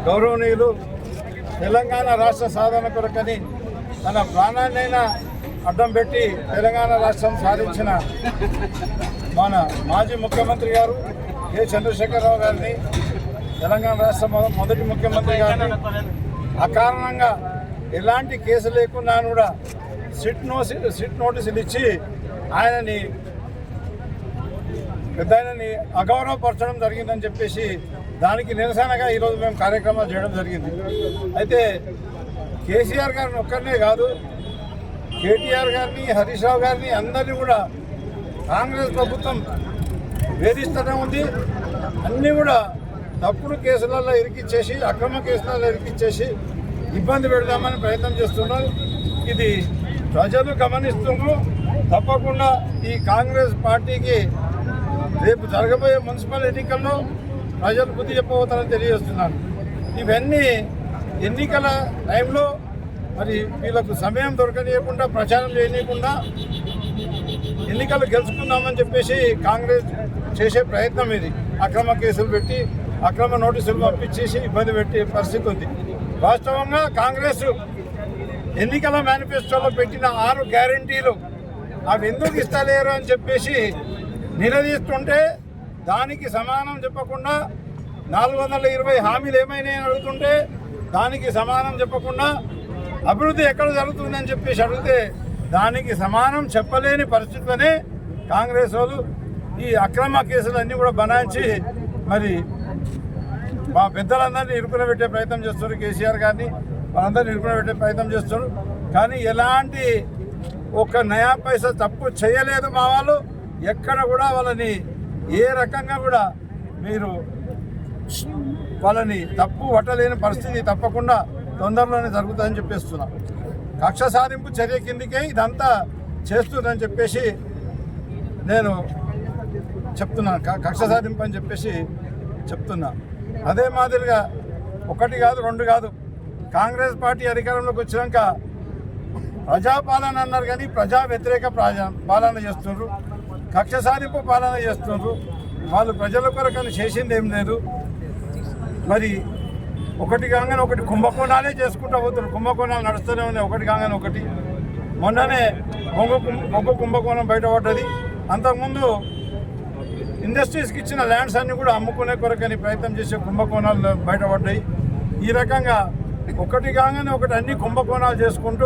గౌరవనీయులు తెలంగాణ రాష్ట్ర సాధన కొరకని తన ప్రాణాన్నైనా అడ్డం పెట్టి తెలంగాణ రాష్ట్రం సాధించిన మన మాజీ ముఖ్యమంత్రి గారు కె చంద్రశేఖరరావు గారిని, తెలంగాణ రాష్ట్ర మొదటి ముఖ్యమంత్రి గారిని అకారణంగా ఎలాంటి కేసు లేకున్నా కూడా సిట్ నోటీసులు ఇచ్చి ఆయనని అగౌరవపరచడం జరిగిందని చెప్పేసి దానికి నిరసనగా ఈరోజు మేము కార్యక్రమాలు చేయడం జరిగింది. అయితే కేసీఆర్ గారిని ఒక్కరినే కాదు, కేటీఆర్ గారిని, హరీష్ రావు గారిని అందరినీ కూడా కాంగ్రెస్ ప్రభుత్వం వేధిస్తూనే ఉంది. అన్నీ కూడా తప్పుడు కేసులలో ఇరికిచ్చేసి, అక్రమ కేసులలో ఇరికిచ్చేసి ఇబ్బంది పెడదామని ప్రయత్నం చేస్తున్నారు. ఇది ప్రజలు గమనిస్తున్నారు. తప్పకుండా ఈ కాంగ్రెస్ పార్టీకి రేపు జరగబోయే మున్సిపల్ ఎన్నికల్లో ప్రజలు బుద్ధి చెప్పబోతారని తెలియజేస్తున్నాను. ఇవన్నీ ఎన్నికల టైంలో మరి వీళ్ళకు సమయం దొరకనీయకుండా, ప్రచారం చేయనీయకుండా ఎన్నికలు గెలుచుకుందామని చెప్పేసి కాంగ్రెస్ చేసే ప్రయత్నం ఇది. అక్రమ కేసులు పెట్టి, అక్రమ నోటీసులు పంపించేసి ఇబ్బంది పెట్టే పరిస్థితి ఉంది. వాస్తవంగా కాంగ్రెస్ ఎన్నికల మేనిఫెస్టోలో పెట్టిన 6 గ్యారంటీలు అవి ఎందుకు ఇస్తలేరు అని చెప్పేసి నిలదీస్తుంటే దానికి సమానం చెప్పకుండా, 420 హామీలు ఏమైనా అడుగుతుంటే దానికి సమానం చెప్పకుండా, అభివృద్ధి ఎక్కడ జరుగుతుందని చెప్పేసి అడిగితే దానికి సమానం చెప్పలేని పరిస్థితిలోనే కాంగ్రెస్ వాళ్ళు ఈ అక్రమ కేసులన్నీ కూడా బనాయించి మరి మా పెద్దలందరినీ ఇరుకున పెట్టే ప్రయత్నం చేస్తారు. కేసీఆర్ గారిని వాళ్ళందరినీ ఇరుకున పెట్టే ప్రయత్నం చేస్తారు. కానీ ఎలాంటి ఒక నయా పైసా తప్పు చేయలేదు మా వాళ్ళు. ఎక్కడ కూడా వాళ్ళని ఏ రకంగా కూడా మీరు వాళ్ళని తప్పు పట్టలేని పరిస్థితి తప్పకుండా తొందరలోనే జరుగుతుందని చెప్పేస్తున్నా. కక్ష సాధింపు చర్య కిందికే ఇదంతా చేస్తుందని చెప్పేసి నేను చెప్తున్నాను. కక్ష సాధింపు అని చెప్పేసి చెప్తున్నా. అదే మాదిరిగా 1 కాదు 2 కాదు, కాంగ్రెస్ పార్టీ అధికారంలోకి వచ్చినాక ప్రజాపాలన అన్నారు కానీ ప్రజా వ్యతిరేక పాలన చేస్తున్నారు, కక్ష సాధింపు పాలన చేస్తున్నారు. వాళ్ళు ప్రజల కొరకని చేసింది ఏం లేదు. మరి ఒకటి కాగానే ఒకటి కుంభకోణాలే చేసుకుంటూ పోతున్నారు. కుంభకోణాలు నడుస్తూనే ఉన్నాయి, ఒకటి కాగానే ఒకటి. మొన్ననే బొగ్గు కుంభకోణం బయటపడ్డది. అంతకుముందు ఇండస్ట్రీస్కి ఇచ్చిన ల్యాండ్స్ అన్నీ కూడా అమ్ముకునే కొరకని ప్రయత్నం చేసే కుంభకోణాలు బయటపడ్డాయి. ఈ రకంగా ఒకటి కాగానే ఒకటి అన్ని కుంభకోణాలు చేసుకుంటూ